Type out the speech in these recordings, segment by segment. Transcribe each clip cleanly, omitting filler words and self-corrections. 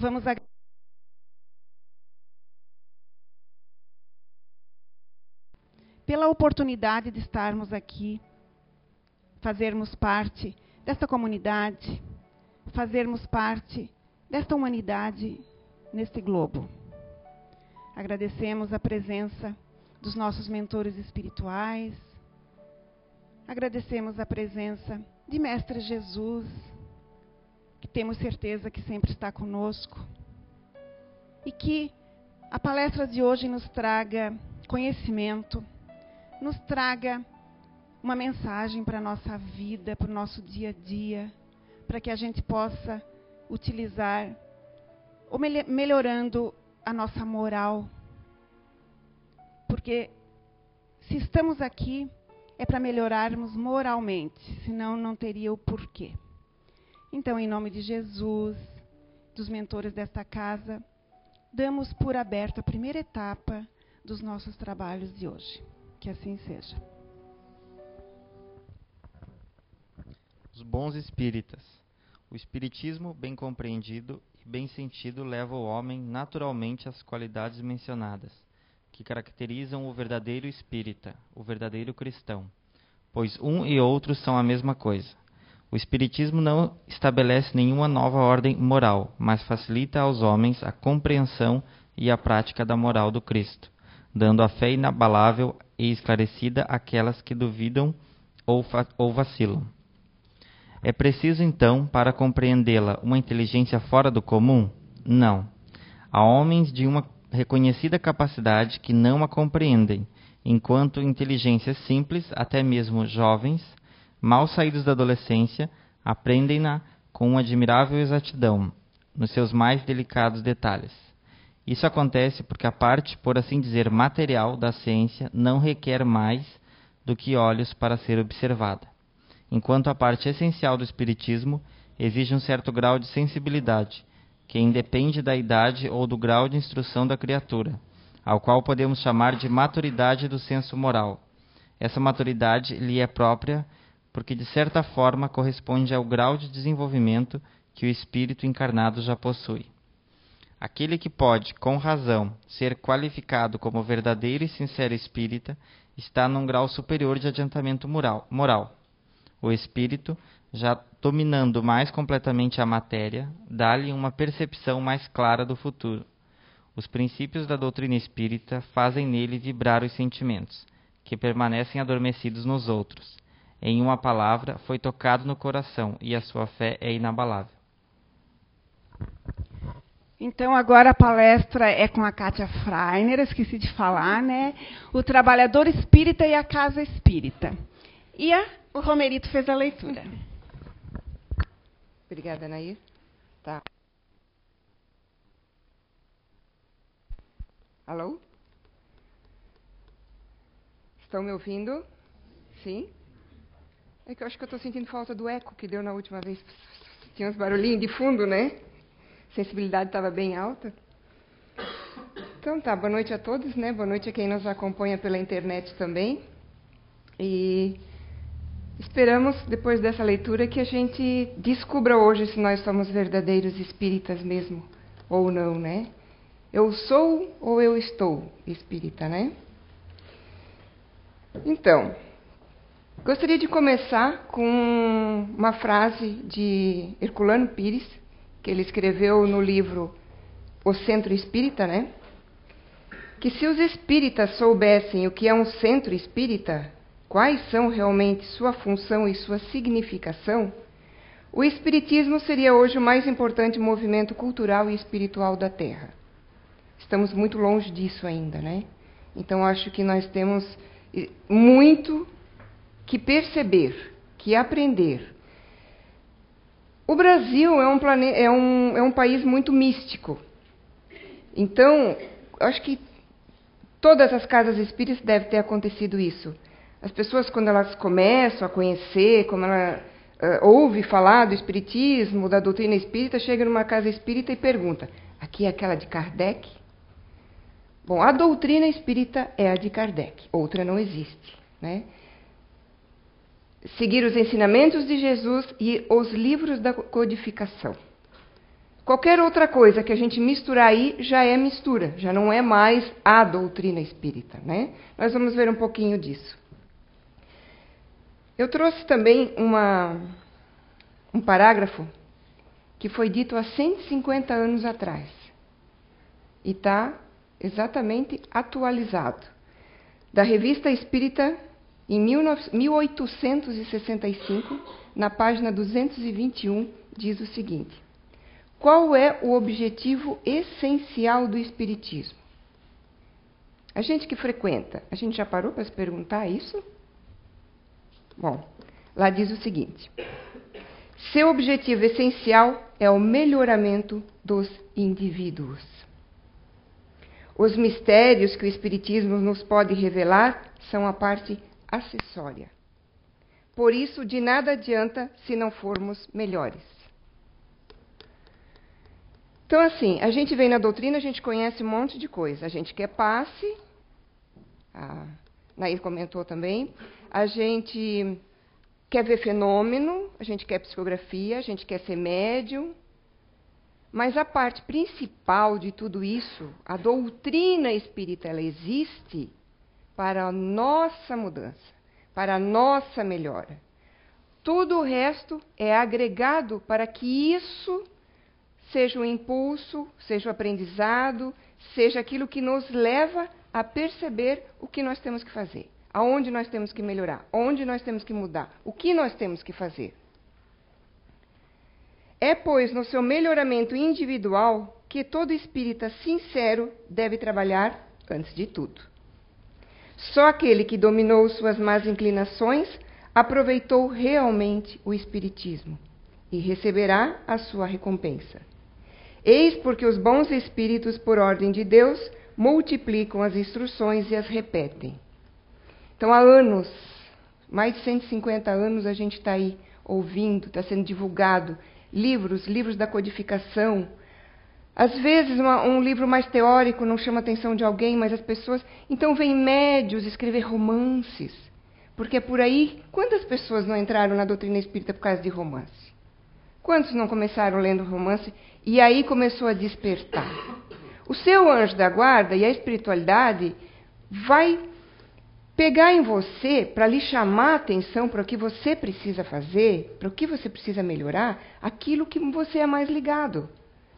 Vamos pela oportunidade de estarmos aqui, fazermos parte desta comunidade, fazermos parte desta humanidade neste globo. Agradecemos a presença dos nossos mentores espirituais, agradecemos a presença de Mestre Jesus, que temos certeza que sempre está conosco, e que a palestra de hoje nos traga conhecimento, nos traga uma mensagem para a nossa vida, para o nosso dia a dia, para que a gente possa utilizar, ou melhorando a nossa moral. Porque se estamos aqui, é para melhorarmos moralmente, senão não teria o porquê. Então, em nome de Jesus, dos mentores desta casa, damos por aberta a primeira etapa dos nossos trabalhos de hoje. Que assim seja. Os bons espíritas. O espiritismo, bem compreendido e bem sentido, leva o homem naturalmente às qualidades mencionadas, que caracterizam o verdadeiro espírita, o verdadeiro cristão, pois um e outro são a mesma coisa. O espiritismo não estabelece nenhuma nova ordem moral, mas facilita aos homens a compreensão e a prática da moral do Cristo, dando a fé inabalável e esclarecida àquelas que duvidam ou vacilam. É preciso, então, para compreendê-la, uma inteligência fora do comum? Não. Há homens de uma reconhecida capacidade que não a compreendem, enquanto inteligências simples, até mesmo jovens, mal saídos da adolescência, aprendem-na com admirável exatidão, nos seus mais delicados detalhes. Isso acontece porque a parte, por assim dizer, material da ciência não requer mais do que olhos para ser observada, enquanto a parte essencial do espiritismo exige um certo grau de sensibilidade, que independe da idade ou do grau de instrução da criatura, ao qual podemos chamar de maturidade do senso moral. Essa maturidade lhe é própria porque, de certa forma, corresponde ao grau de desenvolvimento que o espírito encarnado já possui. Aquele que pode, com razão, ser qualificado como verdadeiro e sincero espírita está num grau superior de adiantamento moral. O espírito, já dominando mais completamente a matéria, dá-lhe uma percepção mais clara do futuro. Os princípios da doutrina espírita fazem nele vibrar os sentimentos, que permanecem adormecidos nos outros. Em uma palavra, foi tocado no coração e a sua fé é inabalável. Então, agora a palestra é com a Kátia Freiner, esqueci de falar, né? O Trabalhador Espírita e a Casa Espírita. E o Romerito fez a leitura. Obrigada, Nair. Tá. Alô? Estão me ouvindo? Sim? É que eu acho que eu estou sentindo falta do eco que deu na última vez. Tinha uns barulhinhos de fundo, né? A sensibilidade estava bem alta. Então tá, boa noite a todos, né? Boa noite a quem nos acompanha pela internet também. E esperamos, depois dessa leitura, que a gente descubra hoje se nós somos verdadeiros espíritas mesmo, ou não, né? Eu sou ou eu estou espírita, né? Então, gostaria de começar com uma frase de Herculano Pires, que ele escreveu no livro O Centro Espírita, né? Que se os espíritas soubessem o que é um centro espírita, quais são realmente sua função e sua significação, o espiritismo seria hoje o mais importante movimento cultural e espiritual da Terra. Estamos muito longe disso ainda, né? Então, acho que nós temos muito que perceber, que aprender. O Brasil é um país muito místico. Então, acho que todas as casas espíritas deve ter acontecido isso. As pessoas, quando elas começam a conhecer, como ela ouve falar do espiritismo, da doutrina espírita, chega numa casa espírita e pergunta: aqui é aquela de Kardec? Bom, a doutrina espírita é a de Kardec, outra não existe, né? Seguir os ensinamentos de Jesus e os livros da codificação. Qualquer outra coisa que a gente misturar aí já é mistura, já não é mais a doutrina espírita, né? Nós vamos ver um pouquinho disso. Eu trouxe também um parágrafo que foi dito há 150 anos atrás e está exatamente atualizado. Da Revista Espírita, em 1865, na página 221, diz o seguinte: qual é o objetivo essencial do Espiritismo? A gente que frequenta, a gente já parou para se perguntar isso? Bom, lá diz o seguinte: seu objetivo essencial é o melhoramento dos indivíduos. Os mistérios que o Espiritismo nos pode revelar são a parte acessória. Por isso, de nada adianta se não formos melhores. Então, assim, a gente vem na doutrina, a gente conhece um monte de coisa. A gente quer passe, a Nair comentou também, a gente quer ver fenômeno, a gente quer psicografia, a gente quer ser médium. Mas a parte principal de tudo isso, a doutrina espírita, ela existe para a nossa mudança, para a nossa melhora. Tudo o resto é agregado para que isso seja um impulso, seja um aprendizado, seja aquilo que nos leva a perceber o que nós temos que fazer, aonde nós temos que melhorar, onde nós temos que mudar, o que nós temos que fazer. É, pois, no seu melhoramento individual que todo espírita sincero deve trabalhar antes de tudo. Só aquele que dominou suas más inclinações aproveitou realmente o espiritismo e receberá a sua recompensa. Eis porque os bons espíritos, por ordem de Deus, multiplicam as instruções e as repetem. Então, há anos, mais de 150 anos, a gente está aí ouvindo, está sendo divulgado livros da codificação. Às vezes, um livro mais teórico não chama a atenção de alguém, mas as pessoas... Então, vêm médios escrever romances. Porque é por aí... Quantas pessoas não entraram na doutrina espírita por causa de romance? Quantos não começaram lendo romance e aí começou a despertar? O seu anjo da guarda e a espiritualidade vai pegar em você para lhe chamar a atenção para o que você precisa fazer, para o que você precisa melhorar, aquilo que você é mais ligado.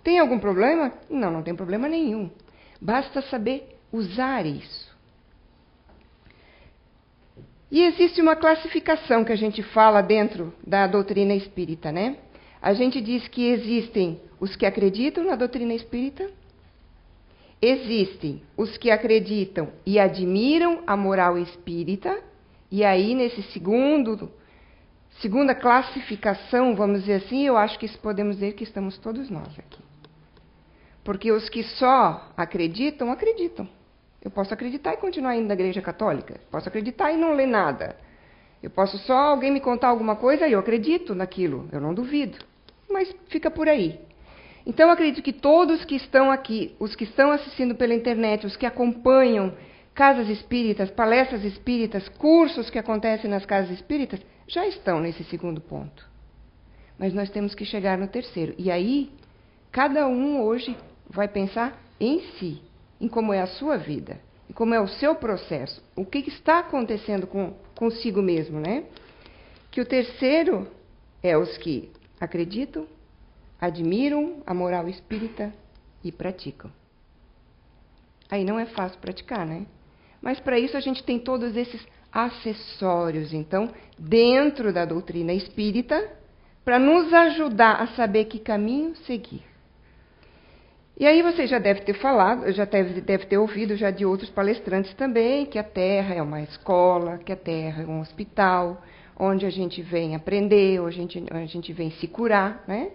Tem algum problema? Não, não tem problema nenhum. Basta saber usar isso. E existe uma classificação que a gente fala dentro da doutrina espírita, né? A gente diz que existem os que acreditam na doutrina espírita, existem os que acreditam e admiram a moral espírita, e aí, nesse segunda classificação, vamos dizer assim, eu acho que podemos dizer que estamos todos nós aqui. Porque os que só acreditam, acreditam. Eu posso acreditar e continuar indo na igreja católica. Posso acreditar e não ler nada. Eu posso só alguém me contar alguma coisa e eu acredito naquilo. Eu não duvido. Mas fica por aí. Então, eu acredito que todos que estão aqui, os que estão assistindo pela internet, os que acompanham casas espíritas, palestras espíritas, cursos que acontecem nas casas espíritas, já estão nesse segundo ponto. Mas nós temos que chegar no terceiro. E aí, cada um hoje vai pensar em si, em como é a sua vida, em como é o seu processo, o que está acontecendo consigo mesmo, né? Que o terceiro é os que acreditam, admiram a moral espírita e praticam. Aí não é fácil praticar, né? Mas para isso a gente tem todos esses acessórios, então, dentro da doutrina espírita, para nos ajudar a saber que caminho seguir. E aí você já deve ter falado, já deve ter ouvido já de outros palestrantes também, que a Terra é uma escola, que a Terra é um hospital, onde a gente vem aprender, onde a gente vem se curar, né?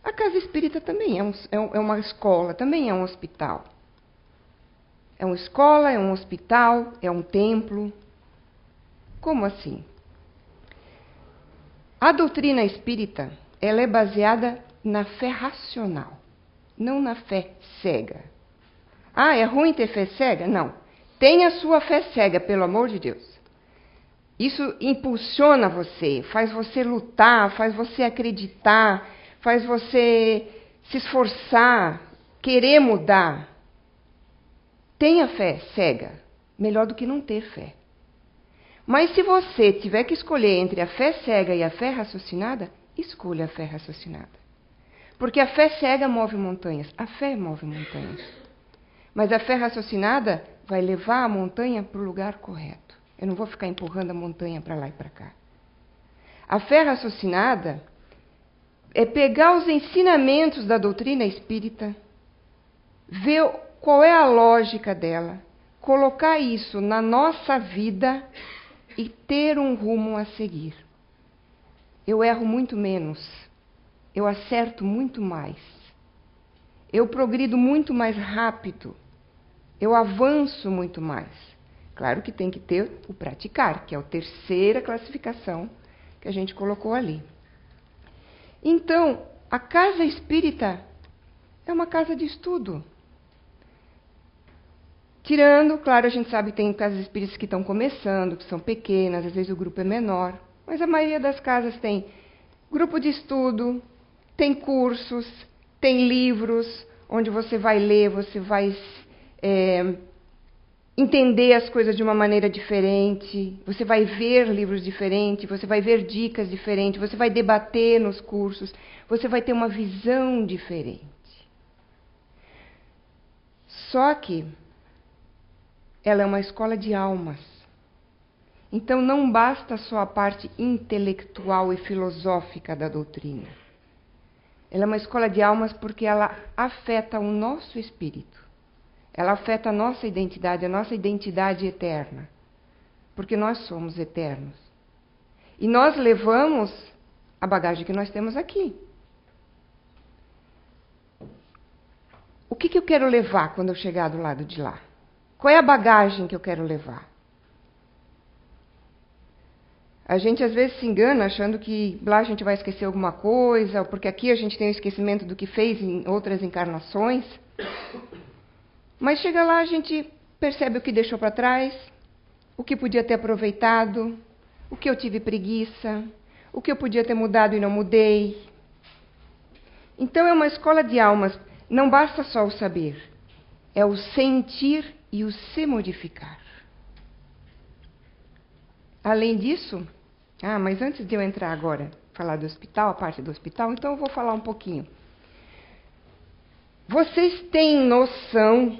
A casa espírita também é uma escola, também é um hospital. É uma escola, é um hospital, é um templo. Como assim? A doutrina espírita, ela é baseada na fé racional, não na fé cega. Ah, é ruim ter fé cega? Não. Tenha a sua fé cega, pelo amor de Deus. Isso impulsiona você, faz você lutar, faz você acreditar, faz você se esforçar, querer mudar, tenha fé cega, melhor do que não ter fé. Mas se você tiver que escolher entre a fé cega e a fé raciocinada, escolha a fé raciocinada. Porque a fé cega move montanhas, a fé move montanhas. Mas a fé raciocinada vai levar a montanha para o lugar correto. Eu não vou ficar empurrando a montanha para lá e para cá. A fé raciocinada é pegar os ensinamentos da doutrina espírita, ver qual é a lógica dela, colocar isso na nossa vida e ter um rumo a seguir. Eu erro muito menos, eu acerto muito mais, eu progrido muito mais rápido, eu avanço muito mais. Claro que tem que ter o praticar, que é a terceira classificação que a gente colocou ali. Então, a casa espírita é uma casa de estudo. Tirando, claro, a gente sabe que tem casas espíritas que estão começando, que são pequenas, às vezes o grupo é menor, mas a maioria das casas tem grupo de estudo, tem cursos, tem livros, onde você vai ler, você vai entender as coisas de uma maneira diferente, você vai ver livros diferentes, você vai ver dicas diferentes, você vai debater nos cursos, você vai ter uma visão diferente. Só que ela é uma escola de almas. Então não basta só a parte intelectual e filosófica da doutrina. Ela é uma escola de almas porque ela afeta o nosso espírito. Ela afeta a nossa identidade eterna. Porque nós somos eternos. E nós levamos a bagagem que nós temos aqui. O que eu quero levar quando eu chegar do lado de lá? Qual é a bagagem que eu quero levar? A gente às vezes se engana achando que lá a gente vai esquecer alguma coisa, porque aqui a gente tem o esquecimento do que fez em outras encarnações. Mas chega lá, a gente percebe o que deixou para trás, o que podia ter aproveitado, o que eu tive preguiça, o que eu podia ter mudado e não mudei. Então é uma escola de almas. Não basta só o saber, é o sentir e o se modificar. Além disso, mas antes de eu entrar agora, falar do hospital, a parte do hospital, então eu vou falar um pouquinho. Vocês têm noção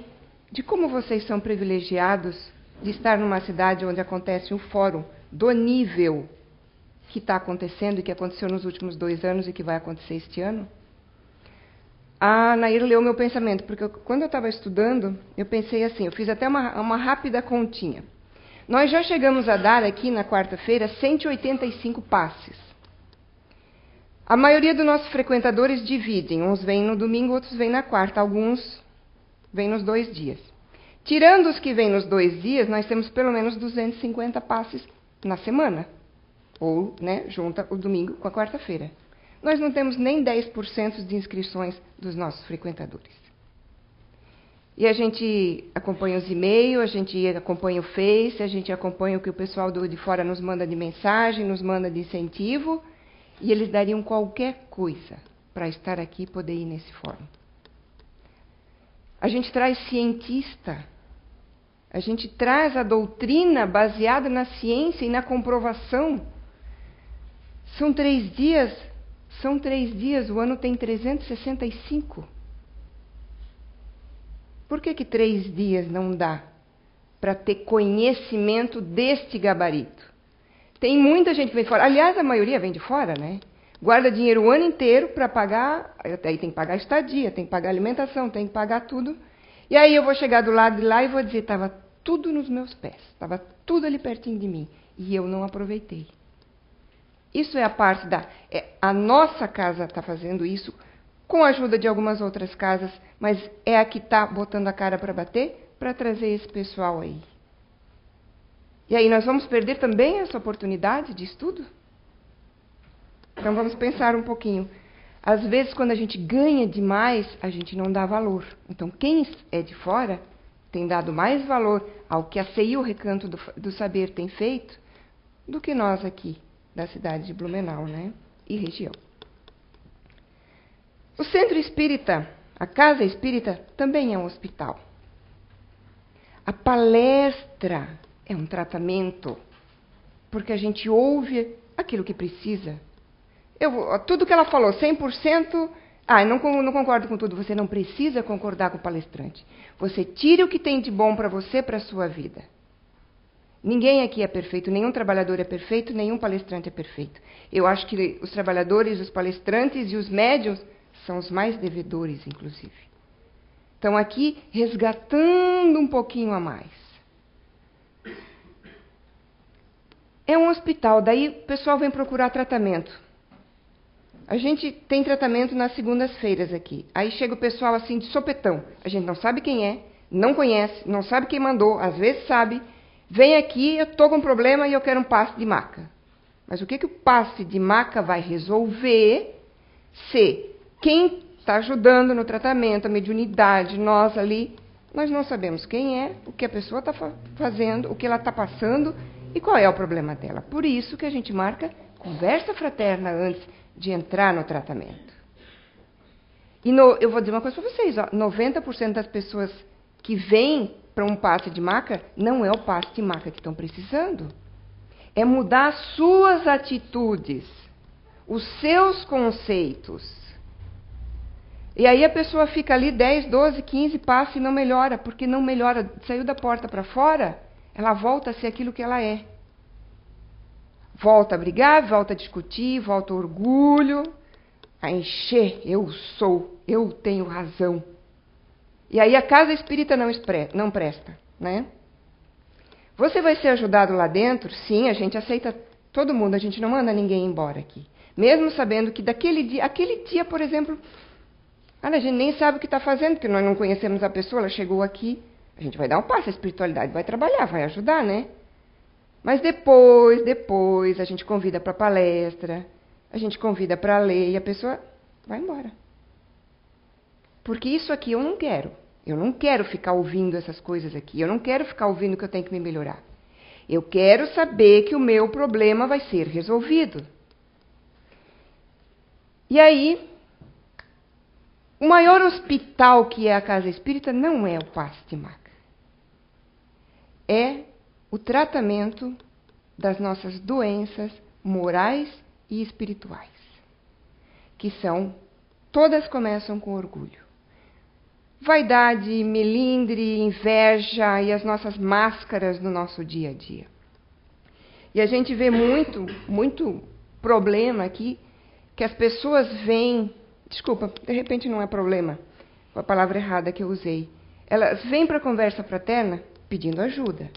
de como vocês são privilegiados de estar numa cidade onde acontece um fórum do nível que está acontecendo e que aconteceu nos últimos 2 anos e que vai acontecer este ano? A Nair leu meu pensamento, porque quando eu estava estudando, eu pensei assim, eu fiz até uma rápida continha. Nós já chegamos a dar aqui na quarta-feira 185 passes. A maioria dos nossos frequentadores dividem, uns vêm no domingo, outros vêm na quarta, alguns vêm nos 2 dias. Tirando os que vêm nos 2 dias, nós temos pelo menos 250 passes na semana, ou junta o domingo com a quarta-feira. Nós não temos nem 10% de inscrições dos nossos frequentadores. E a gente acompanha os e-mails, a gente acompanha o Face, a gente acompanha o que o pessoal de fora nos manda de mensagem, nos manda de incentivo, e eles dariam qualquer coisa para estar aqui e poder ir nesse fórum. A gente traz cientista, a gente traz a doutrina baseada na ciência e na comprovação. São 3 dias, o ano tem 365. Por que 3 dias não dá para ter conhecimento deste gabarito? Tem muita gente que vem de fora, aliás, a maioria vem de fora, Guarda dinheiro o ano inteiro para pagar, aí tem que pagar estadia, tem que pagar alimentação, tem que pagar tudo. E aí eu vou chegar do lado de lá e vou dizer, estava tudo nos meus pés, estava tudo ali pertinho de mim, e eu não aproveitei. Isso é a parte a nossa casa está fazendo isso, com a ajuda de algumas outras casas, mas é a que está botando a cara para bater, para trazer esse pessoal aí. E aí nós vamos perder também essa oportunidade de estudo? Então vamos pensar um pouquinho. Às vezes, quando a gente ganha demais, a gente não dá valor. Então, quem é de fora tem dado mais valor ao que a CI, o Recanto do Saber, tem feito, do que nós aqui, da cidade de Blumenau, e região. O centro espírita, a casa espírita, também é um hospital. A palestra é um tratamento, porque a gente ouve aquilo que precisa. Tudo que ela falou, 100%, não concordo com tudo. Você não precisa concordar com o palestrante. Você tire o que tem de bom para você, para a sua vida. Ninguém aqui é perfeito, nenhum trabalhador é perfeito, nenhum palestrante é perfeito. Eu acho que os trabalhadores, os palestrantes e os médiuns são os mais devedores, inclusive. Estão aqui resgatando um pouquinho a mais. É um hospital, daí o pessoal vem procurar tratamento. A gente tem tratamento nas segundas-feiras aqui. Aí chega o pessoal assim de sopetão. A gente não sabe quem é, não conhece, não sabe quem mandou, às vezes sabe. Vem aqui, eu estou com um problema e eu quero um passe de maca. Mas o que o passe de maca vai resolver se quem está ajudando no tratamento, a mediunidade, nós ali, nós não sabemos quem é, o que a pessoa está fazendo, o que ela está passando e qual é o problema dela. Por isso que a gente marca conversa fraterna antes de entrar no tratamento. E eu vou dizer uma coisa para vocês, 90% das pessoas que vêm para um passe de maca, não é o passe de maca que estão precisando. É mudar as suas atitudes, os seus conceitos. E aí a pessoa fica ali 10, 12, 15 passos e não melhora, porque não melhora. Saiu da porta para fora, ela volta a ser aquilo que ela é. Volta a brigar, volta a discutir, volta ao orgulho, a encher, eu sou, eu tenho razão. E aí a casa espírita não presta, né? Você vai ser ajudado lá dentro? Sim, a gente aceita todo mundo, a gente não manda ninguém embora aqui. Mesmo sabendo que aquele dia, por exemplo, a gente nem sabe o que está fazendo, porque nós não conhecemos a pessoa, ela chegou aqui, a gente vai dar um passo, a espiritualidade vai trabalhar, vai ajudar, né? Mas depois, a gente convida para palestra, a gente convida para ler e a pessoa vai embora. Porque isso aqui eu não quero. Eu não quero ficar ouvindo essas coisas aqui. Eu não quero ficar ouvindo que eu tenho que me melhorar. Eu quero saber que o meu problema vai ser resolvido. E aí, o maior hospital que é a casa espírita não é o passe de maca. É o tratamento das nossas doenças morais e espirituais. Que todas começam com orgulho. Vaidade, melindre, inveja e as nossas máscaras no nosso dia a dia. E a gente vê muito problema aqui, que as pessoas vêm, desculpa, de repente não é problema, foi a palavra errada que eu usei. Elas vêm para a conversa fraterna pedindo ajuda.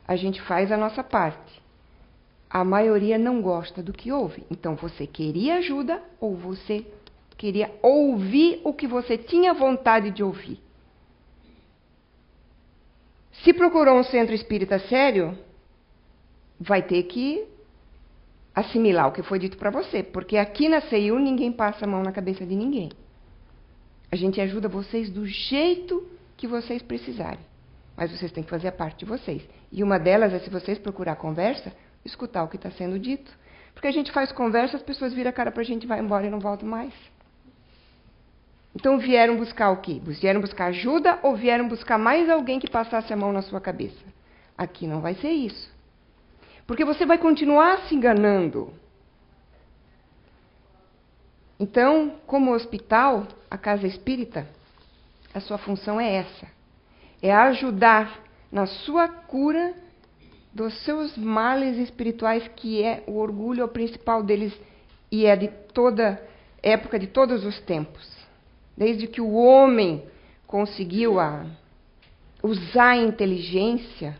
A gente faz a nossa parte. A maioria não gosta do que ouve. Então você queria ajuda ou você queria ouvir o que você tinha vontade de ouvir. Se procurou um centro espírita sério, vai ter que assimilar o que foi dito para você. Porque aqui na CIU ninguém passa a mão na cabeça de ninguém. A gente ajuda vocês do jeito que vocês precisarem. Mas vocês têm que fazer a parte de vocês. E uma delas é, se vocês procurar conversa, escutar o que está sendo dito. Porque a gente faz conversa, as pessoas viram a cara para a gente, vai embora e não voltam mais. Então vieram buscar o quê? Vieram buscar ajuda ou vieram buscar mais alguém que passasse a mão na sua cabeça? Aqui não vai ser isso. Porque você vai continuar se enganando. Então, como hospital, a casa espírita, a sua função é essa. É ajudar na sua cura dos seus males espirituais, que é o orgulho principal deles e é de toda época, de todos os tempos. Desde que o homem conseguiu usar a inteligência,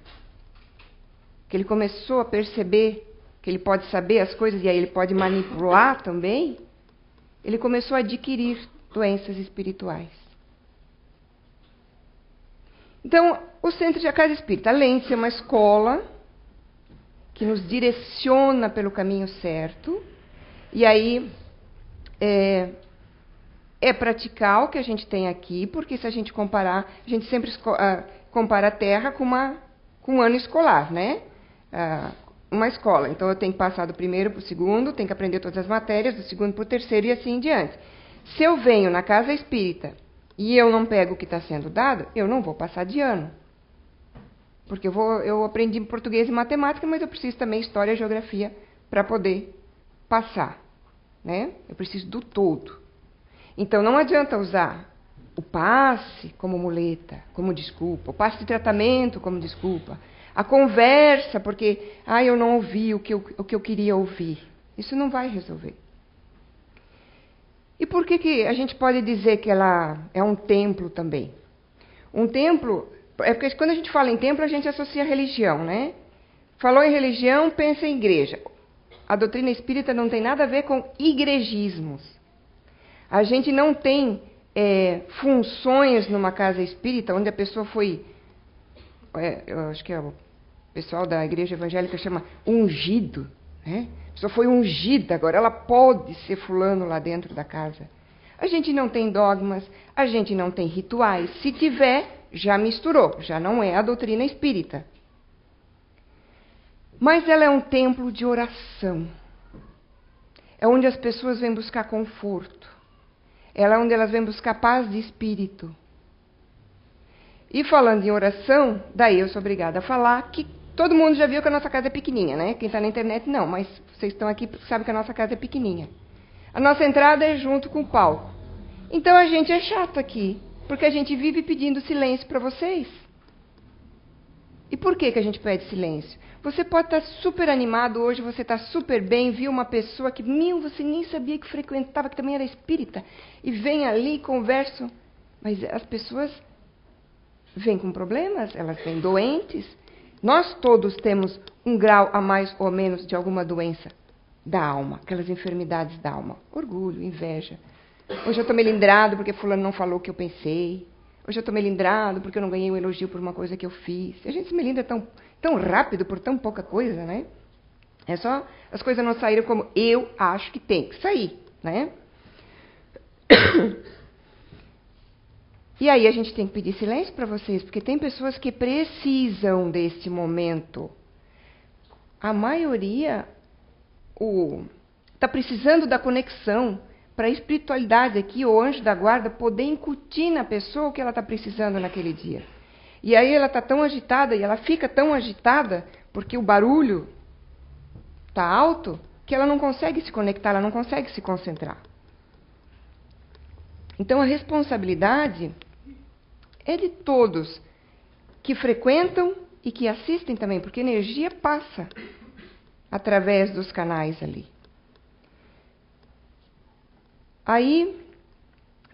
que ele começou a perceber que ele pode saber as coisas e aí ele pode manipular também, ele começou a adquirir doenças espirituais. Então, o Centro de Casa Espírita, além de ser uma escola que nos direciona pelo caminho certo, e aí é praticar o que a gente tem aqui, porque se a gente comparar, a gente sempre compara a Terra com um ano escolar, né? Uma escola. Então, eu tenho que passar do primeiro para o segundo, tenho que aprender todas as matérias, do segundo para o terceiro e assim em diante. Se eu venho na casa espírita e eu não pego o que está sendo dado, eu não vou passar de ano. Porque eu aprendi português e matemática, mas eu preciso também história e geografia para poder passar. Né? Eu preciso do todo. Então, não adianta usar o passe como muleta, como desculpa, o passe de tratamento como desculpa, a conversa, porque eu não ouvi o que eu queria ouvir. Isso não vai resolver. E por que a gente pode dizer que ela é um templo também? Um templo, é porque quando a gente fala em templo, a gente associa a religião, né? Falou em religião, pensa em igreja. A doutrina espírita não tem nada a ver com igrejismos. A gente não tem funções numa casa espírita onde a pessoa foi, eu acho que o pessoal da igreja evangélica chama ungido, né? A pessoa foi ungida, agora ela pode ser fulano lá dentro da casa. A gente não tem dogmas, a gente não tem rituais. Se tiver, já misturou, já não é a doutrina espírita. Mas ela é um templo de oração. É onde as pessoas vêm buscar conforto. Ela é onde elas vêm buscar paz de espírito. E falando em oração, daí eu sou obrigada a falar que todo mundo já viu que a nossa casa é pequenininha, né? Quem está na internet não, mas vocês estão aqui sabem que a nossa casa é pequenininha. A nossa entrada é junto com o palco. Então a gente é chato aqui, porque a gente vive pedindo silêncio para vocês. E por que a gente pede silêncio? Você pode estar super animado hoje, você está super bem, viu uma pessoa que você nem sabia que frequentava, que também era espírita, e vem ali, conversam. Mas as pessoas vêm com problemas, elas vêm doentes. Nós todos temos um grau a mais ou menos de alguma doença da alma, aquelas enfermidades da alma. Orgulho, inveja. Hoje eu estou melindrado porque fulano não falou o que eu pensei. Hoje eu estou melindrado porque eu não ganhei um elogio por uma coisa que eu fiz. A gente se melindra tão rápido por tão pouca coisa, né? É só as coisas não saíram como eu acho que tem que sair, né? E aí a gente tem que pedir silêncio para vocês, porque tem pessoas que precisam deste momento. A maioria está precisando da conexão para a espiritualidade aqui, o anjo da guarda, poder incutir na pessoa o que ela está precisando naquele dia. E aí ela está tão agitada, e ela fica tão agitada, porque o barulho está alto, que ela não consegue se conectar, ela não consegue se concentrar. Então a responsabilidade é de todos que frequentam e que assistem também, porque a energia passa através dos canais ali. Aí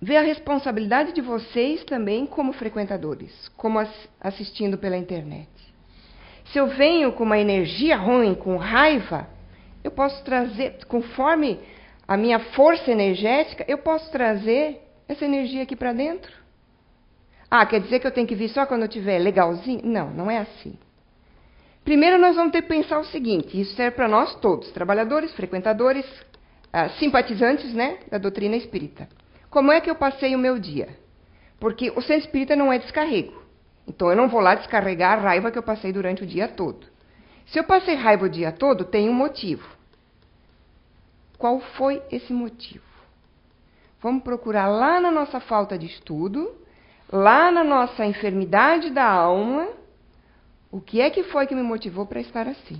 vê a responsabilidade de vocês também como frequentadores, como assistindo pela internet. Se eu venho com uma energia ruim, com raiva, eu posso trazer, conforme a minha força energética, eu posso trazer essa energia aqui para dentro. Quer dizer que eu tenho que vir só quando eu estiver legalzinho? Não, não é assim. Primeiro nós vamos ter que pensar o seguinte, isso serve para nós todos, trabalhadores, frequentadores, simpatizantes, né, da doutrina espírita. Como é que eu passei o meu dia? Porque o centro espírita não é descarrego. Então eu não vou lá descarregar a raiva que eu passei durante o dia todo. Se eu passei raiva o dia todo, tem um motivo. Qual foi esse motivo? Vamos procurar lá na nossa falta de estudo, lá na nossa enfermidade da alma, o que é que foi que me motivou para estar assim.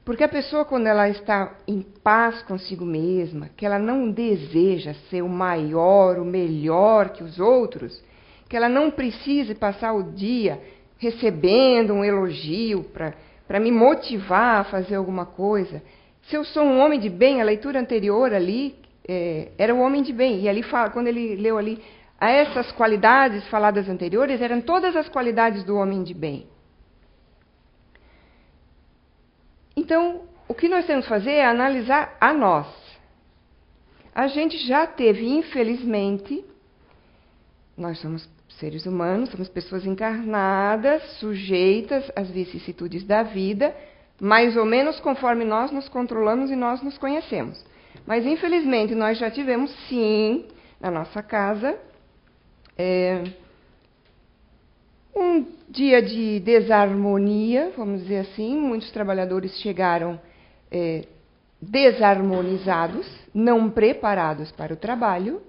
Porque a pessoa, quando ela está em paz consigo mesma, que ela não deseja ser o maior, o melhor que os outros, que ela não precise passar o dia recebendo um elogio para me motivar a fazer alguma coisa. Se eu sou um homem de bem, a leitura anterior ali era o homem de bem. E ali quando ele leu ali, essas qualidades faladas anteriores eram todas as qualidades do homem de bem. Então, o que nós temos que fazer é analisar a nós. A gente já teve, infelizmente, nós somos seres humanos, somos pessoas encarnadas, sujeitas às vicissitudes da vida, mais ou menos conforme nós nos controlamos e nós nos conhecemos. Mas, infelizmente, nós já tivemos, sim, na nossa casa, um dia de desarmonia, vamos dizer assim. Muitos trabalhadores chegaram desarmonizados, não preparados para o trabalho.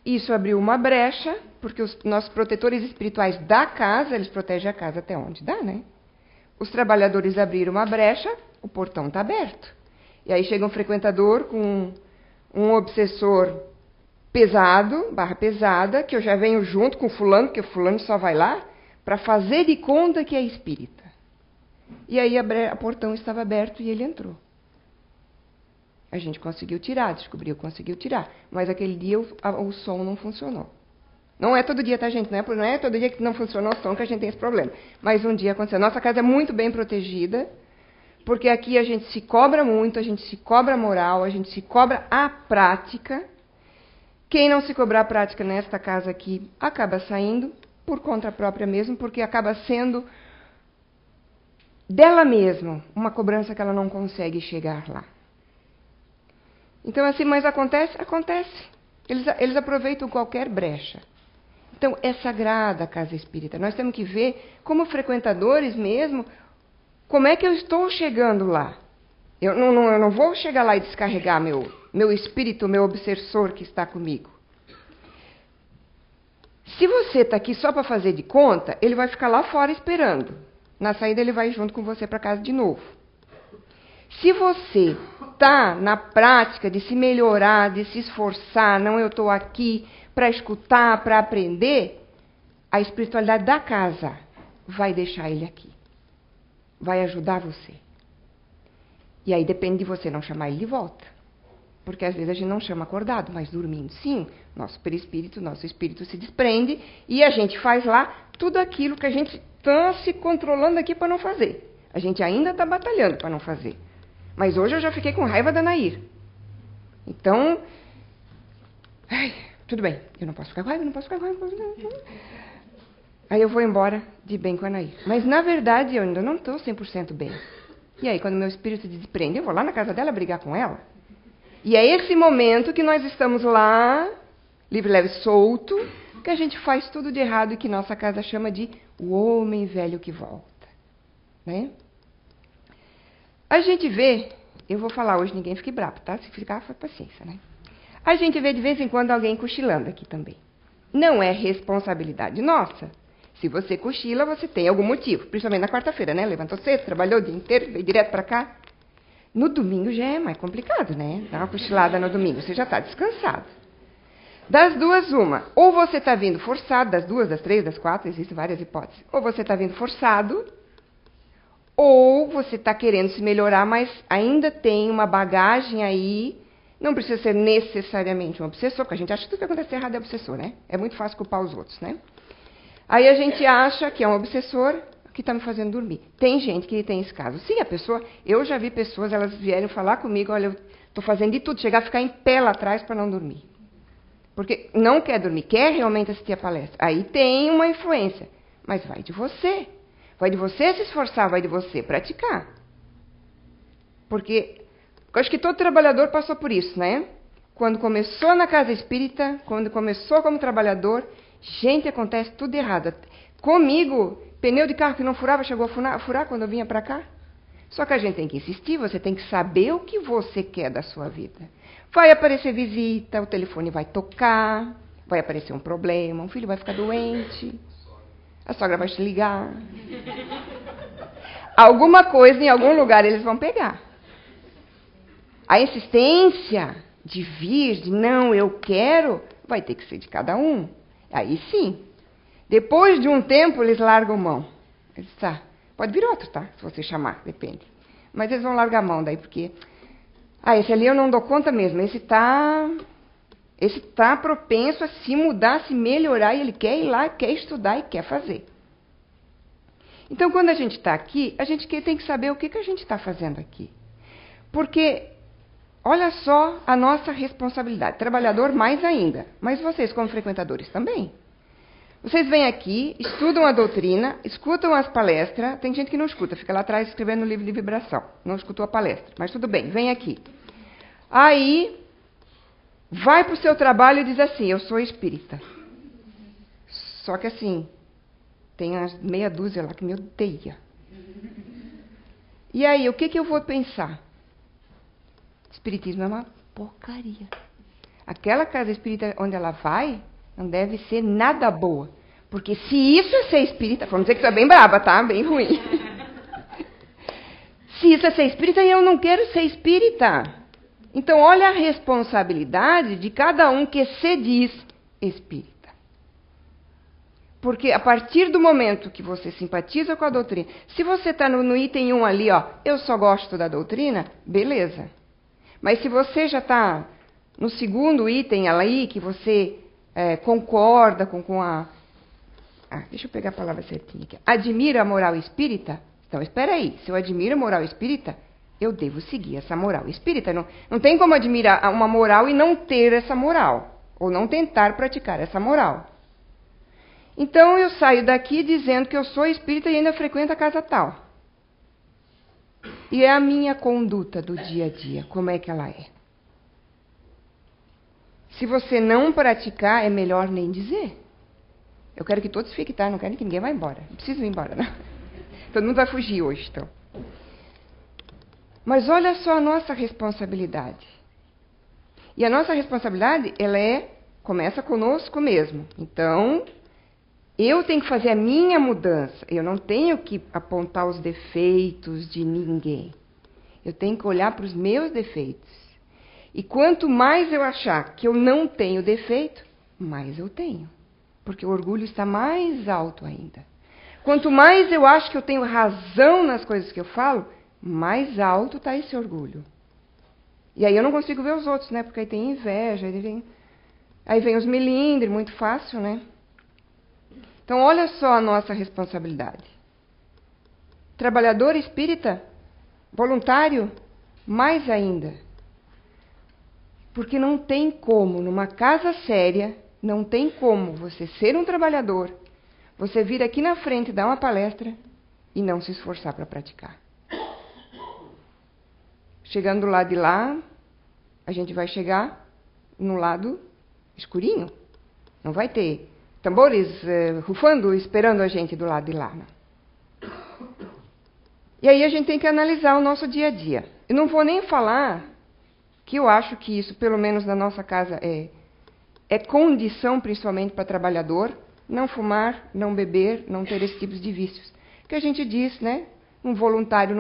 Isso abriu uma brecha, porque os nossos protetores espirituais da casa, eles protegem a casa até onde dá, né? Os trabalhadores abriram uma brecha, o portão está aberto. E aí chega um frequentador com um obsessor pesado, barra pesada, que eu já venho junto com fulano, porque o fulano só vai lá para fazer de conta que é espírita. E aí o portão estava aberto e ele entrou. A gente conseguiu tirar, descobriu, conseguiu tirar. Mas aquele dia o som não funcionou. Não é todo dia, tá, gente? Não é todo dia que não funcionou o som que a gente tem esse problema. Mas um dia aconteceu. Nossa casa é muito bem protegida, porque aqui a gente se cobra muito, a gente se cobra a moral, a gente se cobra a prática. Quem não se cobrar a prática nesta casa aqui, acaba saindo por conta própria mesmo, porque acaba sendo dela mesma uma cobrança que ela não consegue chegar lá. Então, assim, mas acontece? Acontece. Eles aproveitam qualquer brecha. Então, é sagrada a casa espírita. Nós temos que ver, como frequentadores mesmo, como é que eu estou chegando lá. Eu não vou chegar lá e descarregar meu espírito, meu obsessor que está comigo. Se você está aqui só para fazer de conta, ele vai ficar lá fora esperando. Na saída, ele vai junto com você para casa de novo. Se você está na prática de se melhorar, de se esforçar, não, eu estou aqui para escutar, para aprender, a espiritualidade da casa vai deixar ele aqui. Vai ajudar você. E aí depende de você não chamar ele de volta. Porque às vezes a gente não chama acordado, mas dormindo sim. Nosso perispírito, nosso espírito se desprende e a gente faz lá tudo aquilo que a gente está se controlando aqui para não fazer. A gente ainda está batalhando para não fazer. Mas hoje eu já fiquei com raiva da Nair. Então, tudo bem, eu não posso ficar com raiva, não posso ficar com raiva. Aí eu vou embora de bem com a Nair. Mas na verdade eu ainda não estou 100% bem. E aí quando meu espírito se desprende, eu vou lá na casa dela brigar com ela. E é esse momento que nós estamos lá, livre, leve, solto, que a gente faz tudo de errado e que nossa casa chama de o homem velho que volta. Né? A gente vê, eu vou falar hoje, ninguém fique bravo, tá? Se ficar, foi paciência, né? A gente vê de vez em quando alguém cochilando aqui também. Não é responsabilidade nossa. Se você cochila, você tem algum motivo. Principalmente na quarta-feira, né? Levantou cedo, trabalhou o dia inteiro, veio direto para cá. No domingo já é mais complicado, né? Dá uma cochilada no domingo, você já está descansado. Das duas, uma. Ou você está vindo forçado, das duas, das três, das quatro, existem várias hipóteses. Ou você está vindo forçado, ou você está querendo se melhorar, mas ainda tem uma bagagem aí. Não precisa ser necessariamente um obsessor, porque a gente acha que tudo que acontece errado é obsessor, né? É muito fácil culpar os outros, né? Aí a gente acha que é um obsessor que está me fazendo dormir. Tem gente que tem esse caso. Sim, a pessoa... Eu já vi pessoas, elas vieram falar comigo, olha, eu estou fazendo de tudo, chegar a ficar em pé lá atrás para não dormir. Porque não quer dormir, quer realmente assistir a palestra. Aí tem uma influência. Mas vai de você. Vai de você se esforçar, vai de você praticar. Porque eu acho que todo trabalhador passou por isso, né? Quando começou na casa espírita, quando começou como trabalhador, gente, acontece tudo errado. Comigo, pneu de carro que não furava, chegou a furar quando eu vinha para cá. Só que a gente tem que insistir, você tem que saber o que você quer da sua vida. Vai aparecer visita, o telefone vai tocar, vai aparecer um problema, um filho vai ficar doente, a sogra vai te ligar. Alguma coisa em algum lugar eles vão pegar. A insistência de vir, de não, eu quero, vai ter que ser de cada um. Aí sim. Depois de um tempo, eles largam mão. Eles, tá, pode vir outro, tá? Se você chamar, depende. Mas eles vão largar a mão daí, porque... esse ali eu não dou conta mesmo. Esse tá propenso a se mudar, a se melhorar, e ele quer ir lá, quer estudar e quer fazer. Então, quando a gente está aqui, a gente tem que saber o que a gente está fazendo aqui. Porque, olha só a nossa responsabilidade. Trabalhador mais ainda, mas vocês como frequentadores também. Vocês vêm aqui, estudam a doutrina, escutam as palestras. Tem gente que não escuta, fica lá atrás escrevendo no livro de vibração. Não escutou a palestra, mas tudo bem, vem aqui. Aí, vai para o seu trabalho e diz assim, eu sou espírita. Só que assim, tem umas meia dúzia lá que me odeia. E aí, o que eu vou pensar? Espiritismo é uma porcaria. Aquela casa espírita onde ela vai, não deve ser nada boa. Porque se isso é ser espírita, vamos dizer que isso é bem braba, tá? Bem ruim. Se isso é ser espírita, eu não quero ser espírita. Então, olha a responsabilidade de cada um que se diz espírita. Porque a partir do momento que você simpatiza com a doutrina, se você está no item 1 ali, ó, eu só gosto da doutrina, beleza. Mas se você já está no segundo item ali, que você concorda com a... deixa eu pegar a palavra certinha aqui. Admira a moral espírita? Então, espera aí. Se eu admiro a moral espírita, eu devo seguir essa moral espírita. Não tem como admirar uma moral e não ter essa moral. Ou não tentar praticar essa moral. Então, eu saio daqui dizendo que eu sou espírita e ainda frequento a casa tal. E é a minha conduta do dia a dia. Como é que ela é? Se você não praticar, é melhor nem dizer. Eu quero que todos fiquem, tá? Não quero que ninguém vá embora. Não preciso ir embora, não. Todo mundo vai fugir hoje, então. Mas olha só a nossa responsabilidade. E a nossa responsabilidade, começa conosco mesmo. Então, eu tenho que fazer a minha mudança. Eu não tenho que apontar os defeitos de ninguém. Eu tenho que olhar para os meus defeitos. E quanto mais eu achar que eu não tenho defeito, mais eu tenho. Porque o orgulho está mais alto ainda. Quanto mais eu acho que eu tenho razão nas coisas que eu falo, mais alto está esse orgulho. E aí eu não consigo ver os outros, né? Porque aí tem inveja, aí vem os melindres, muito fácil, né? Então, olha só a nossa responsabilidade. Trabalhador espírita, voluntário, mais ainda. Porque não tem como, numa casa séria, não tem como você ser um trabalhador, você vir aqui na frente dar uma palestra e não se esforçar para praticar. Chegando do lado de lá, a gente vai chegar no lado escurinho. Não vai ter tambores rufando, esperando a gente do lado de lá. Não. E aí a gente tem que analisar o nosso dia a dia. Eu não vou nem falar que eu acho que isso, pelo menos na nossa casa, é condição, principalmente para trabalhador, não fumar, não beber, não ter esse tipo de vícios. Que a gente diz, né? Um voluntário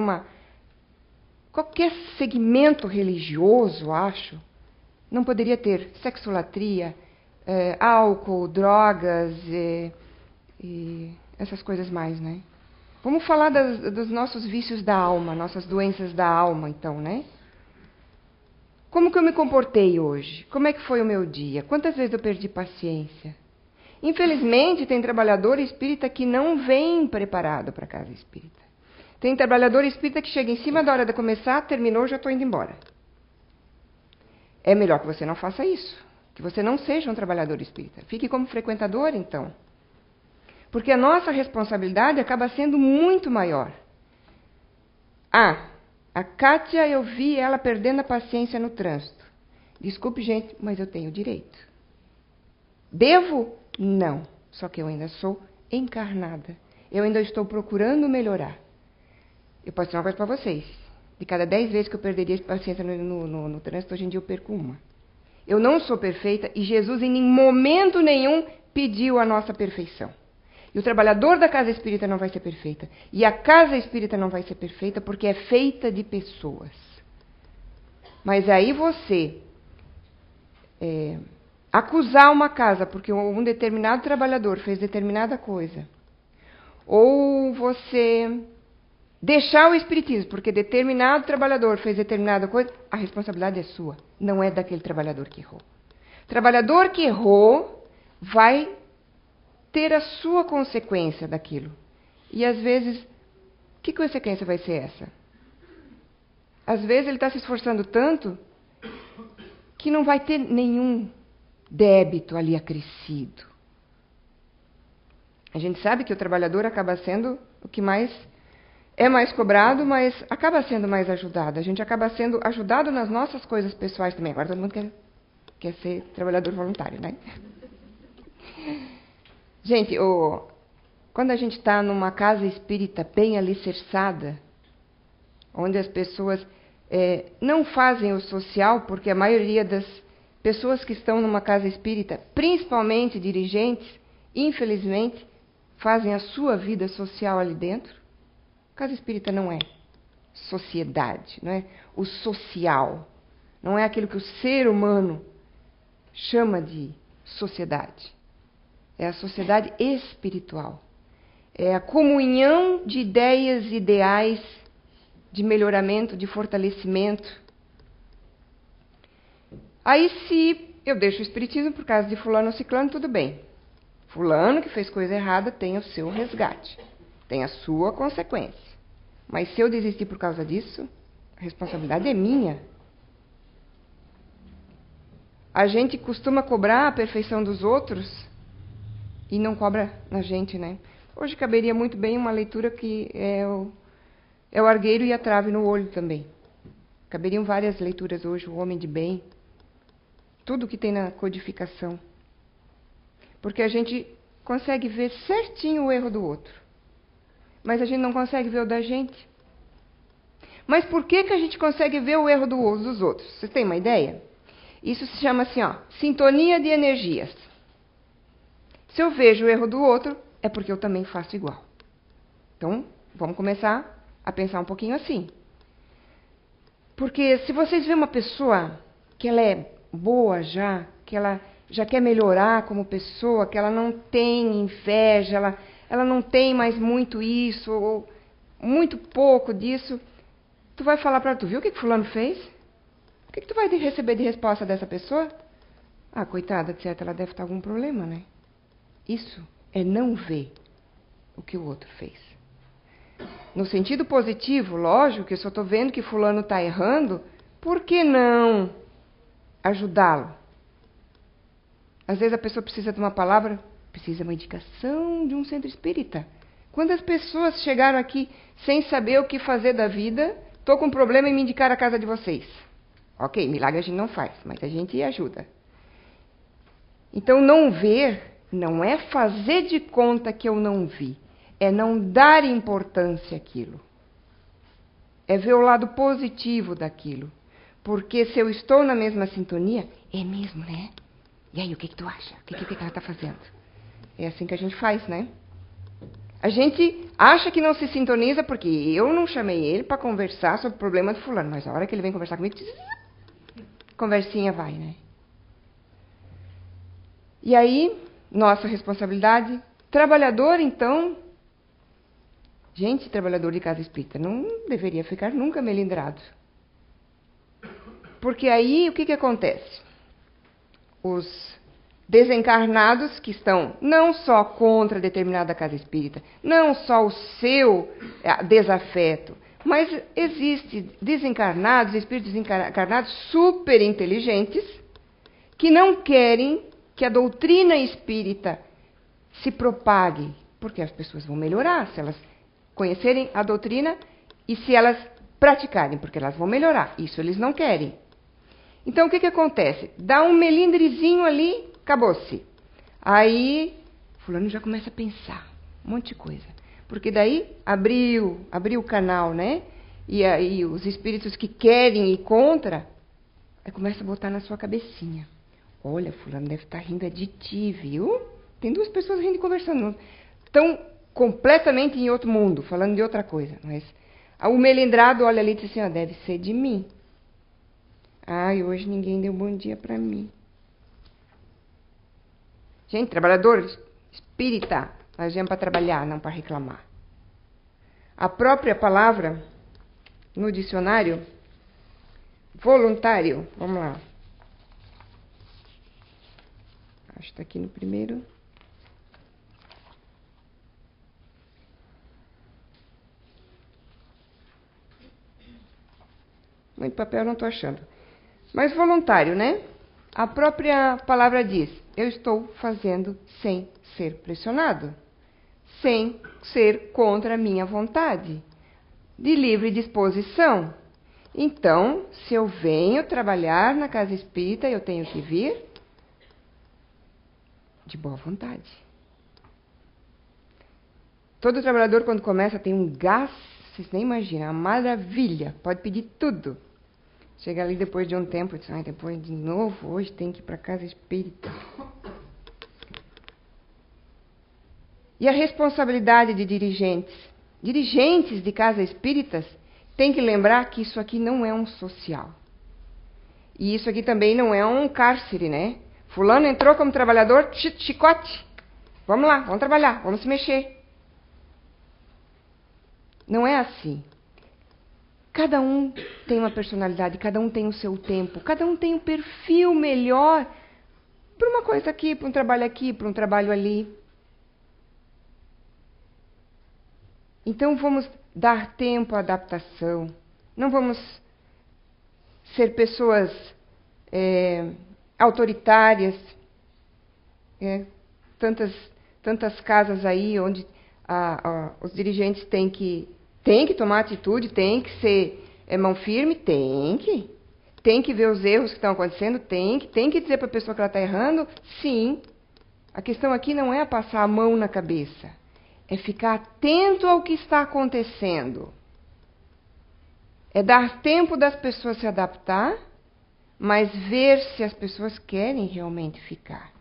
qualquer segmento religioso, acho, não poderia ter sexolatria, álcool, drogas e essas coisas mais, né? Vamos falar dos nossos vícios da alma, nossas doenças da alma, então, né? Como que eu me comportei hoje? Como é que foi o meu dia? Quantas vezes eu perdi paciência? Infelizmente, tem trabalhador espírita que não vem preparado para a casa espírita. Tem trabalhador espírita que chega em cima da hora de começar, terminou, já estou indo embora. É melhor que você não faça isso. Que você não seja um trabalhador espírita. Fique como frequentador, então. Porque a nossa responsabilidade acaba sendo muito maior. A Kátia, eu vi ela perdendo a paciência no trânsito. Desculpe, gente, mas eu tenho direito. Devo? Não. Só que eu ainda sou encarnada. Eu ainda estou procurando melhorar. Eu posso dizer uma coisa para vocês. De cada 10 vezes que eu perderia paciência no trânsito, hoje em dia eu perco uma. Eu não sou perfeita e Jesus em momento nenhum pediu a nossa perfeição. E o trabalhador da casa espírita não vai ser perfeita. E a casa espírita não vai ser perfeita porque é feita de pessoas. Mas aí você acusar uma casa porque um determinado trabalhador fez determinada coisa, ou você deixar o espiritismo porque determinado trabalhador fez determinada coisa, a responsabilidade é sua, não é daquele trabalhador que errou. O trabalhador que errou vai ter a sua consequência daquilo. E às vezes, que consequência vai ser essa? Às vezes ele está se esforçando tanto que não vai ter nenhum débito ali acrescido. A gente sabe que o trabalhador acaba sendo o que mais é mais cobrado, mas acaba sendo mais ajudado. A gente acaba sendo ajudado nas nossas coisas pessoais também. Agora todo mundo quer ser trabalhador voluntário, né? Gente, quando a gente está numa casa espírita bem alicerçada, onde as pessoas não fazem o social, porque a maioria das pessoas que estão numa casa espírita, principalmente dirigentes, infelizmente, fazem a sua vida social ali dentro. Casa espírita não é sociedade, não é o social. Não é aquilo que o ser humano chama de sociedade. É a sociedade espiritual. É a comunhão de ideias, ideais, de melhoramento, de fortalecimento. Aí, se eu deixo o espiritismo por causa de fulano ou ciclano, tudo bem. Fulano que fez coisa errada tem o seu resgate, tem a sua consequência. Mas se eu desistir por causa disso, a responsabilidade é minha. A gente costuma cobrar a perfeição dos outros e não cobra na gente, né? Hoje caberia muito bem uma leitura que é o argueiro e a trave no olho também. Caberiam várias leituras hoje, o homem de bem, tudo que tem na codificação. Porque a gente consegue ver certinho o erro do outro. Mas a gente não consegue ver o da gente. Mas por que a gente consegue ver o erro dos outros? Vocês têm uma ideia? Isso se chama assim, sintonia de energias. Se eu vejo o erro do outro, é porque eu também faço igual. Então, vamos começar a pensar um pouquinho assim. Porque se vocês veem uma pessoa que ela é boa já, que ela já quer melhorar como pessoa, que ela não tem inveja, ela não tem mais muito isso, ou muito pouco disso, tu vai falar para ela, tu viu o que fulano fez? O que tu vai receber de resposta dessa pessoa? Ah, coitada, etc. Ela deve estar com algum problema, né? Isso é não ver o que o outro fez. No sentido positivo, lógico que se eu estou vendo que fulano está errando, por que não ajudá-lo? Às vezes a pessoa precisa de uma palavra, precisa de uma indicação de um centro espírita. Quantas pessoas chegaram aqui sem saber o que fazer da vida, estou com um problema e me indicaram a casa de vocês? Ok, milagre a gente não faz, mas a gente ajuda. Então, não ver não é fazer de conta que eu não vi. É não dar importância àquilo. É ver o lado positivo daquilo. Porque se eu estou na mesma sintonia, é mesmo, né? E aí, o que tu acha? O que ela está fazendo? É assim que a gente faz, né? A gente acha que não se sintoniza porque eu não chamei ele para conversar sobre o problema do fulano. Mas a hora que ele vem conversar comigo, conversinha vai, né? E aí, nossa responsabilidade. Trabalhador, então... Gente, trabalhador de casa espírita não deveria ficar nunca melindrado. Porque aí, o que acontece? Os desencarnados que estão não só contra determinada casa espírita, não só o seu desafeto, mas existem desencarnados, espíritos desencarnados super inteligentes que não querem que a doutrina espírita se propague, porque as pessoas vão melhorar se elas conhecerem a doutrina e se elas praticarem, porque elas vão melhorar. Isso eles não querem. Então, o que acontece? Dá um melindrezinho ali, acabou-se. Aí, fulano já começa a pensar um monte de coisa. Porque daí abriu o canal, né? E aí os espíritos que querem ir contra, aí começa a botar na sua cabecinha. Olha, fulano deve estar rindo de ti, viu? Tem duas pessoas rindo e conversando. Estão completamente em outro mundo, falando de outra coisa. Mas o melindrado olha ali e diz assim, deve ser de mim. Ai, hoje ninguém deu bom dia para mim. Gente, trabalhador espírita, nós viemos para trabalhar, não para reclamar. A própria palavra, no dicionário, voluntário, vamos lá. Acho que está aqui no primeiro. Muito papel eu não estou achando. Mas voluntário, né? A própria palavra diz, eu estou fazendo sem ser pressionado, sem ser contra a minha vontade, de livre disposição. Então, se eu venho trabalhar na casa espírita, eu tenho que vir de boa vontade. Todo trabalhador, quando começa, tem um gás, vocês nem imaginam, uma maravilha, pode pedir tudo. Chega ali depois de um tempo, diz, depois de novo, hoje tem que ir para casa espírita. E a responsabilidade de dirigentes? Dirigentes de casa espíritas têm que lembrar que isso aqui não é um social. E isso aqui também não é um cárcere, né? Fulano entrou como trabalhador, chicote. Vamos lá, vamos trabalhar, vamos se mexer. Não é assim. Cada um tem uma personalidade, cada um tem o seu tempo, cada um tem um perfil melhor para uma coisa aqui, para um trabalho aqui, para um trabalho ali. Então vamos dar tempo à adaptação. Não vamos ser pessoas autoritárias. Tantas casas aí onde os dirigentes têm que tomar atitude, têm que ser mão firme, tem que ver os erros que estão acontecendo, tem que dizer para a pessoa que ela está errando, sim. A questão aqui não é passar a mão na cabeça, é ficar atento ao que está acontecendo. É dar tempo das pessoas se adaptar, mas ver se as pessoas querem realmente ficar.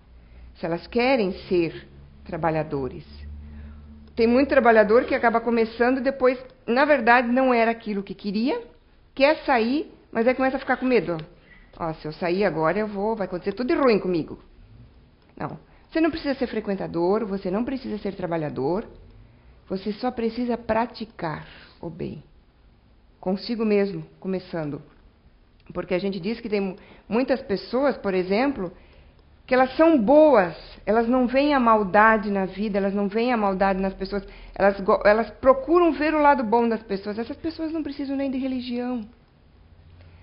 Se elas querem ser trabalhadores. Tem muito trabalhador que acaba começando e depois, na verdade, não era aquilo que queria, quer sair, mas aí começa a ficar com medo. Se eu sair agora, vai acontecer tudo de ruim comigo. Não. Você não precisa ser frequentador, você não precisa ser trabalhador, você só precisa praticar o bem. Consigo mesmo, começando. Porque a gente diz que tem muitas pessoas, por exemplo, que elas são boas, elas não veem a maldade na vida, elas não veem a maldade nas pessoas, elas procuram ver o lado bom das pessoas. Essas pessoas não precisam nem de religião.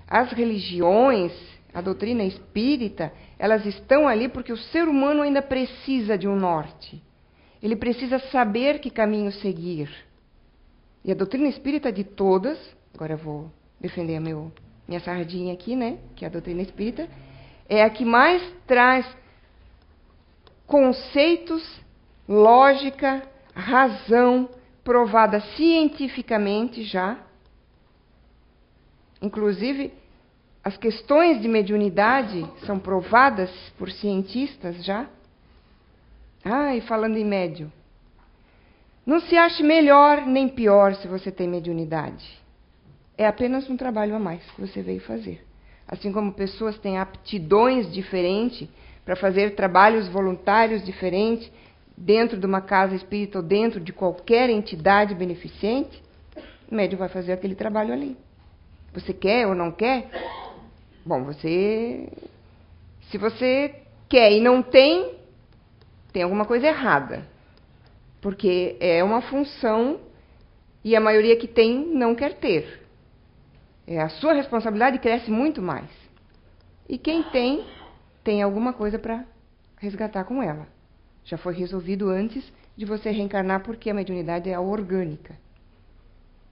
As religiões, a doutrina espírita, elas estão ali porque o ser humano ainda precisa de um norte. Ele precisa saber que caminho seguir. E a doutrina espírita de todas, agora eu vou defender a minha sardinha aqui, né? Que é a doutrina espírita, é a que mais traz conceitos, lógica, razão, provada cientificamente já. Inclusive, as questões de mediunidade são provadas por cientistas já. E falando em médium, não se ache melhor nem pior se você tem mediunidade. É apenas um trabalho a mais que você veio fazer. Assim como pessoas têm aptidões diferentes para fazer trabalhos voluntários diferentes dentro de uma casa espírita ou dentro de qualquer entidade beneficente, o médium vai fazer aquele trabalho ali. Você quer ou não quer? Bom, se você quer e não tem alguma coisa errada. Porque é uma função e a maioria que tem não quer ter. A sua responsabilidade cresce muito mais. E quem tem alguma coisa para resgatar com ela. Já foi resolvido antes de você reencarnar, porque a mediunidade é orgânica.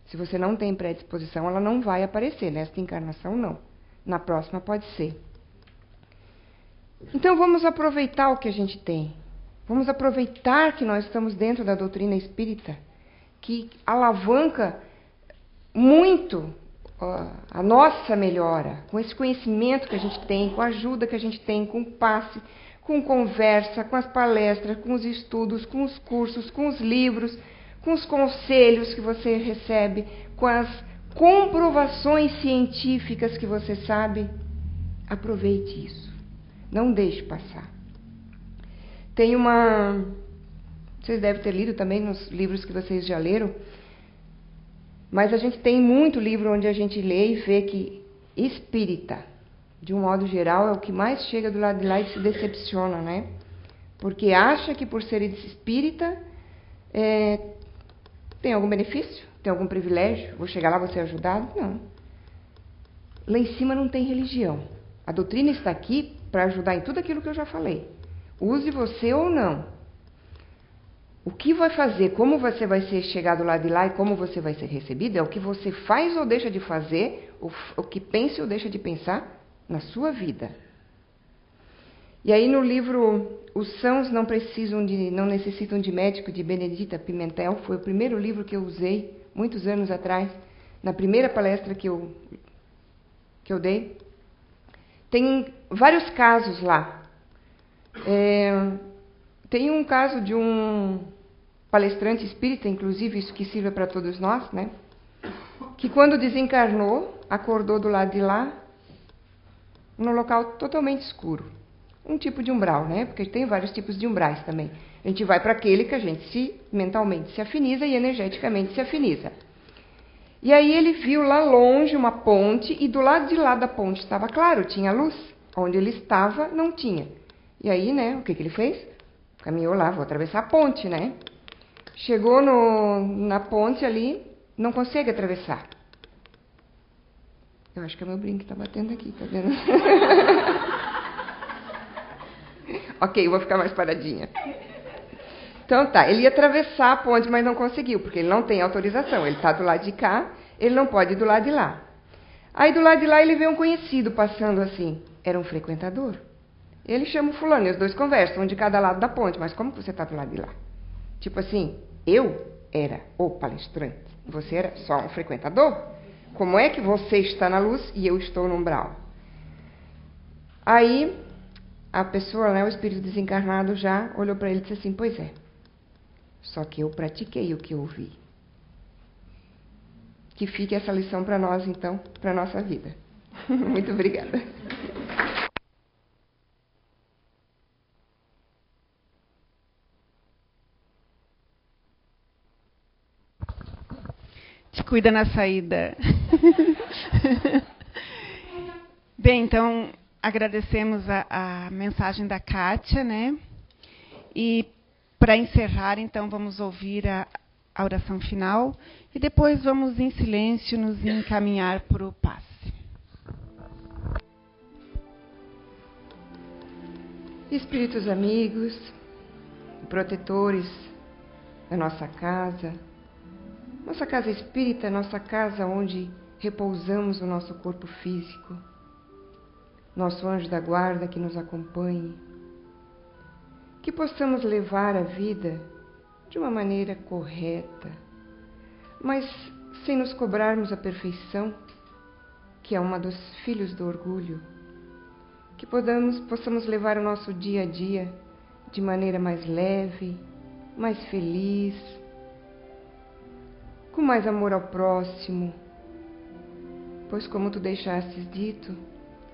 Se você não tem predisposição, ela não vai aparecer. Nesta encarnação, não. Na próxima, pode ser. Então, vamos aproveitar o que a gente tem. Vamos aproveitar que nós estamos dentro da doutrina espírita, que alavanca muito a nossa melhora, com esse conhecimento que a gente tem, com a ajuda que a gente tem, com o passe, com conversa, com as palestras, com os estudos, com os cursos, com os livros, com os conselhos que você recebe, com as comprovações científicas que você sabe. Aproveite isso. Não deixe passar. Tem vocês devem ter lido também nos livros que vocês já leram, mas a gente tem muito livro onde a gente lê e vê que espírita, de um modo geral, é o que mais chega do lado de lá e se decepciona, né? Porque acha que por ser espírita tem algum benefício, tem algum privilégio, vou chegar lá, vou ser ajudado. Não. Lá em cima não tem religião. A doutrina está aqui para ajudar em tudo aquilo que eu já falei. Use você ou não. O que vai fazer, como você vai ser chegado lá de lá e como você vai ser recebido, é o que você faz ou deixa de fazer, o que pensa ou deixa de pensar na sua vida. E aí no livro Os Sãos Não Necessitam de Médico, de Benedita Pimentel, foi o primeiro livro que eu usei, muitos anos atrás, na primeira palestra que eu que eu dei. Tem vários casos lá. Tem um caso de um palestrante espírita, inclusive isso que sirva para todos nós, né? Que quando desencarnou, acordou do lado de lá, num local totalmente escuro. Um tipo de umbral, né? Porque tem vários tipos de umbrais também. A gente vai para aquele que a gente mentalmente se afiniza e energeticamente se afiniza. E aí ele viu lá longe uma ponte e do lado de lá da ponte estava claro, tinha luz. Onde ele estava, não tinha. E aí, né, o que ele fez? Caminhou lá, vou atravessar a ponte, né? Chegou na ponte ali, não consegue atravessar. Eu acho que é meu brinco que está batendo aqui, tá vendo? Ok, eu vou ficar mais paradinha. Então tá, ele ia atravessar a ponte, mas não conseguiu, porque ele não tem autorização. Ele está do lado de cá, ele não pode ir do lado de lá. Aí do lado de lá ele vê um conhecido passando assim. Era um frequentador. Ele chama o fulano e os dois conversam, um de cada lado da ponte. Mas como que você está do lado de lá? Tipo assim, eu era o palestrante, você era só um frequentador? Como é que você está na luz e eu estou no umbral? Aí a pessoa, né, o espírito desencarnado já olhou para ele e disse assim, pois é, só que eu pratiquei o que eu ouvi. Que fique essa lição para nós, então, para a nossa vida. Muito obrigada. Te cuida na saída. Bem, então, agradecemos a mensagem da Kátia, né? E, para encerrar, então, vamos ouvir a oração final e depois vamos, em silêncio, nos encaminhar para o passe. Espíritos amigos, protetores da nossa casa espírita, nossa casa onde repousamos o nosso corpo físico, nosso anjo da guarda que nos acompanhe, que possamos levar a vida de uma maneira correta, mas sem nos cobrarmos a perfeição, que é uma dos filhos do orgulho, que possamos levar o nosso dia a dia de maneira mais leve, mais feliz, com mais amor ao próximo, pois como tu deixastes dito,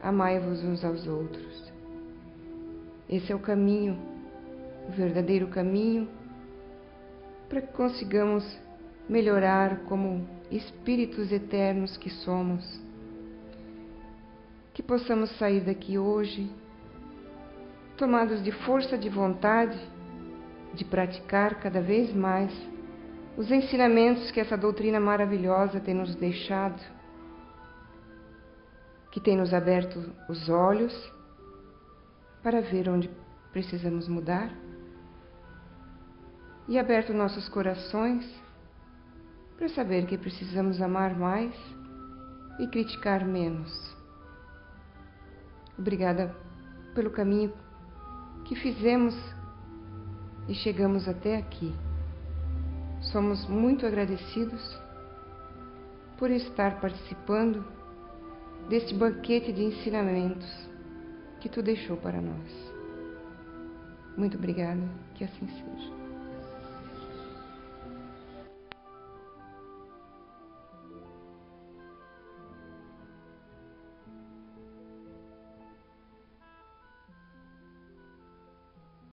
amai-vos uns aos outros. Esse é o caminho, o verdadeiro caminho, para que consigamos melhorar como espíritos eternos que somos. Que possamos sair daqui hoje, tomados de força de vontade, de praticar cada vez mais os ensinamentos que essa doutrina maravilhosa tem nos deixado, que tem nos aberto os olhos para ver onde precisamos mudar e aberto nossos corações para saber que precisamos amar mais e criticar menos. Obrigada pelo caminho que fizemos e chegamos até aqui. Somos muito agradecidos por estar participando deste banquete de ensinamentos que tu deixou para nós. Muito obrigada, que assim seja.